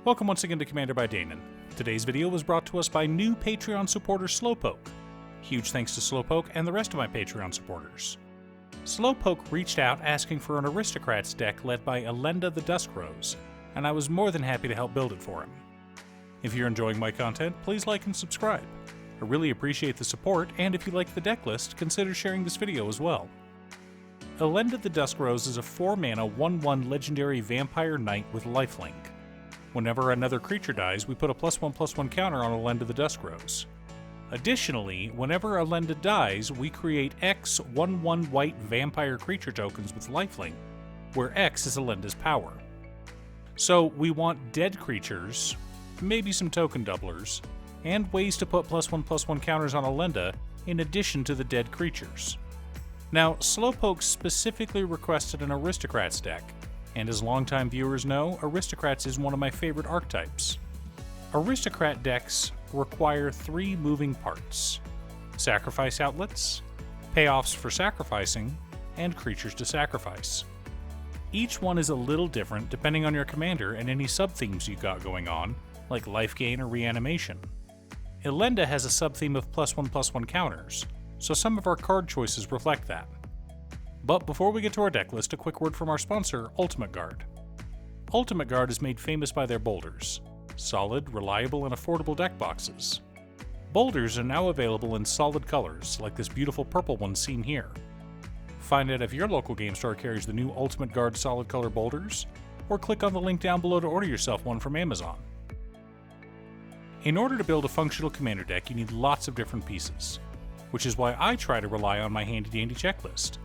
Welcome once again to Commander by Danon. Today's video was brought to us by new Patreon supporter Slowpoke. Huge thanks to Slowpoke and the rest of my Patreon supporters. Slowpoke reached out asking for an Aristocrats deck led by Elenda the Dusk, and I was more than happy to help build it for him. If you're enjoying my content, please like and subscribe. I really appreciate the support, and if you like the deck list, consider sharing this video as well. Elenda the Dusk is a 4-mana 1/1 legendary vampire knight with lifelink. Whenever another creature dies, we put a +1/+1 counter on Elenda the Dusk. Additionally, whenever Elenda dies, we create X 1/1 white vampire creature tokens with lifelink, where X is Elenda's power. So we want dead creatures, maybe some token doublers, and ways to put +1/+1 counters on Elenda in addition to the dead creatures. Now, Slowpoke specifically requested an Aristocrats deck, and as longtime viewers know, Aristocrats is one of my favorite archetypes. Aristocrat decks require 3 moving parts: sacrifice outlets, payoffs for sacrificing, and creatures to sacrifice. Each one is a little different depending on your commander and any sub-themes you've got going on, like life gain or reanimation. Elenda has a sub-theme of +1/+1 counters, so some of our card choices reflect that. But before we get to our deck list, a quick word from our sponsor, Ultimate Guard. Ultimate Guard is made famous by their boulders. Solid, reliable, and affordable deck boxes. Boulders are now available in solid colors, like this beautiful purple one seen here. Find out if your local game store carries the new Ultimate Guard solid color boulders, or click on the link down below to order yourself one from Amazon. In order to build a functional commander deck, you need lots of different pieces, which is why I try to rely on my handy-dandy checklist.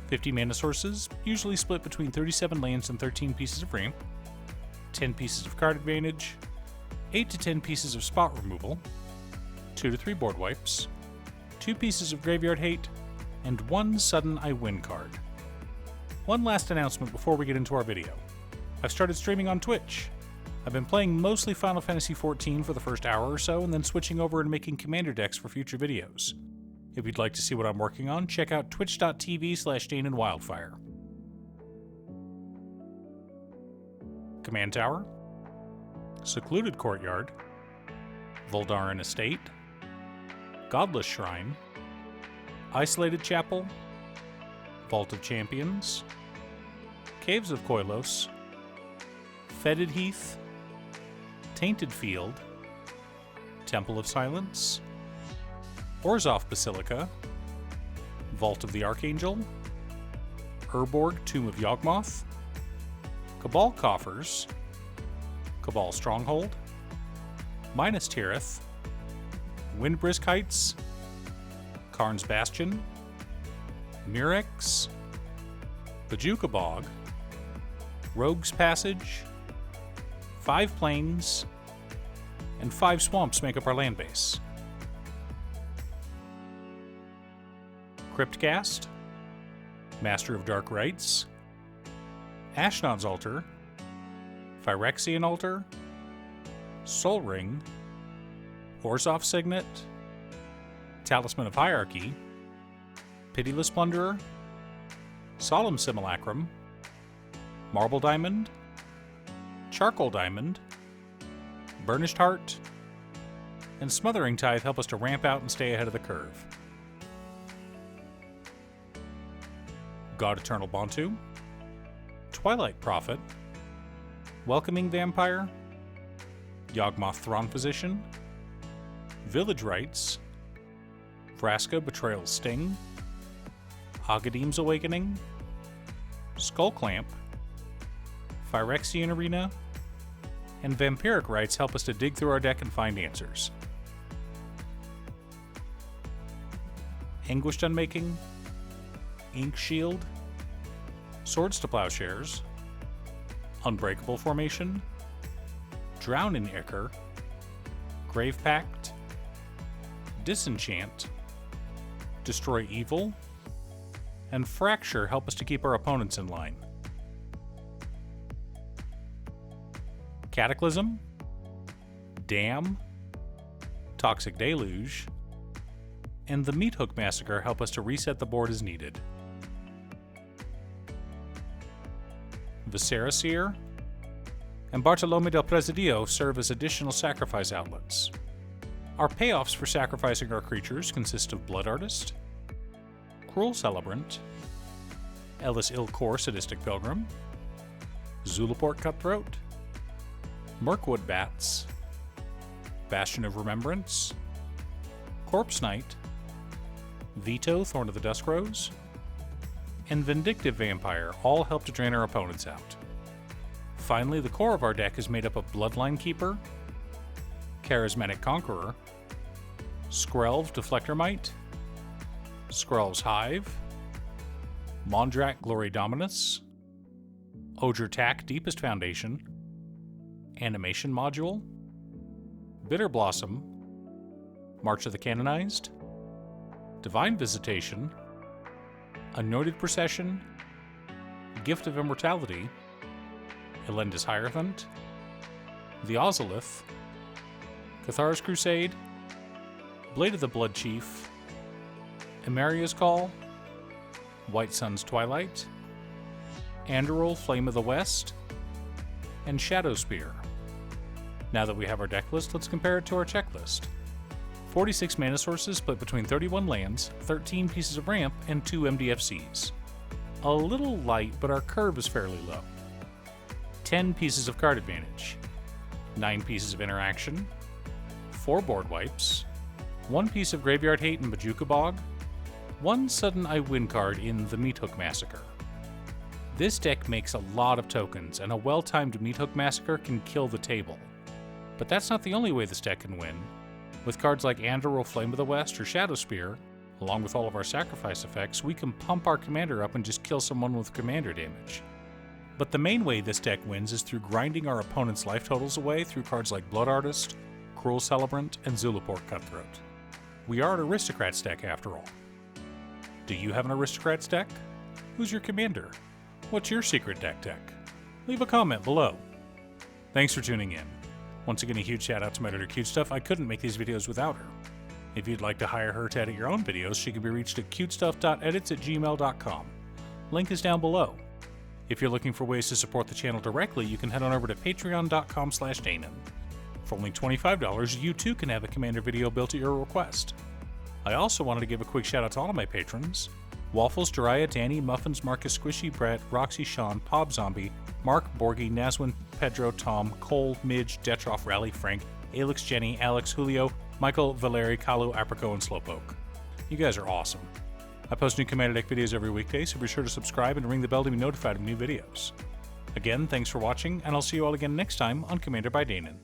50 mana sources, usually split between 37 lands and 13 pieces of ramp, 10 pieces of card advantage, 8 to 10 pieces of spot removal, 2 to 3 board wipes, 2 pieces of graveyard hate, and 1 sudden I win card. One last announcement before we get into our video. I've started streaming on Twitch. I've been playing mostly Final Fantasy XIV for the first hour or so, and then switching over and making commander decks for future videos. If you'd like to see what I'm working on, check out twitch.tv/DanonWildfire. Command Tower, Secluded Courtyard, Voldaren Estate, Godless Shrine, Isolated Chapel, Vault of Champions, Caves of Koilos, Fetid Heath, Tainted Field, Temple of Silence, Orzhov Basilica, Vault of the Archangel, Urborg Tomb of Yawgmoth, Cabal Coffers, Cabal Stronghold, Minas Tirith, Windbrisk Heights, Karn's Bastion, Murex, Bajuka Bog, Rogue's Passage, 5 plains, and 5 swamps make up our land base. Cryptcast, Master of Dark Rites, Ashnod's Altar, Phyrexian Altar, Sol Ring, Orzhov Signet, Talisman of Hierarchy, Pitiless Plunderer, Solemn Simulacrum, Marble Diamond, Charcoal Diamond, Burnished Heart, and Smothering Tithe help us to ramp out and stay ahead of the curve. God Eternal Bontu, Twilight Prophet, Welcoming Vampire, Yawgmoth Thrawn Physician, Village Rites, Vraska Betrayal's Sting, Agadeem's Awakening, Skullclamp, Phyrexian Arena, and Vampiric Rites help us to dig through our deck and find answers. Anguished Unmaking, Ink Shield, Swords to Plowshares, Unbreakable Formation, Drown in Ichor, Grave Pact, Disenchant, Destroy Evil, and Fracture help us to keep our opponents in line. Cataclysm, Dam, Toxic Deluge, and the Meat Hook Massacre help us to reset the board as needed. Viscera Seer, and Bartolome del Presidio serve as additional sacrifice outlets. Our payoffs for sacrificing our creatures consist of Blood Artist, Cruel Celebrant, Ellis Ilcor Sadistic Pilgrim, Zulaport Cutthroat, Mirkwood Bats, Bastion of Remembrance, Corpse Knight, Veto Thorn of the Dusk Rose, and Vindictive Vampire all help to drain our opponents out. Finally, the core of our deck is made up of Bloodline Keeper, Charismatic Conqueror, Skrelv Deflector Might, Skrelv's Hive, Mondrak Glory Dominus, Ogre Tack Deepest Foundation, Animation Module, Bitter Blossom, March of the Canonized, Divine Visitation, Anointed Procession, Gift of Immortality, Elenda's Hierophant, the Ozolith, Cathar's Crusade, Blade of the Blood Chief, Emeria's Call, White Sun's Twilight, Andoril Flame of the West, and Shadow Spear. Now that we have our deck list, let's compare it to our checklist. 46 mana sources split between 31 lands, 13 pieces of ramp, and 2 MDFCs. A little light, but our curve is fairly low. 10 pieces of card advantage, 9 pieces of interaction, 4 board wipes, 1 piece of Graveyard Hate in Bajuka Bog, 1 sudden I win card in the Meathook Massacre. This deck makes a lot of tokens, and a well-timed Meathook Massacre can kill the table. But that's not the only way this deck can win. With cards like Andoril Flame of the West or Shadow Spear, along with all of our sacrifice effects, we can pump our commander up and just kill someone with commander damage. But the main way this deck wins is through grinding our opponent's life totals away through cards like Blood Artist, Cruel Celebrant, and Zulaport Cutthroat. We are an Aristocrats deck after all. Do you have an Aristocrats deck? Who's your commander? What's your secret deck tech? Leave a comment below. Thanks for tuning in. Once again, a huge shout out to my editor Cutestuff. I couldn't make these videos without her. If you'd like to hire her to edit your own videos, she can be reached at cutestuff.edits@gmail.com. Link is down below. If you're looking for ways to support the channel directly, you can head on over to patreon.com/Danon. For only $25, you too can have a commander video built at your request. I also wanted to give a quick shout out to all of my patrons: Waffles, Jiraiya, Danny, Muffins, Marcus, Squishy, Brett, Roxy, Sean, Pob Zombie, Mark, Borgie, Nazwin, Pedro, Tom, Cole, Midge, Detroff, Rally, Frank, Alex, Jenny, Alex, Julio, Michael, Valeri, Kalu, Aprico, and Slowpoke. You guys are awesome. I post new Commander Deck videos every weekday, so be sure to subscribe and ring the bell to be notified of new videos. Again, thanks for watching, and I'll see you all again next time on Commander by Danon.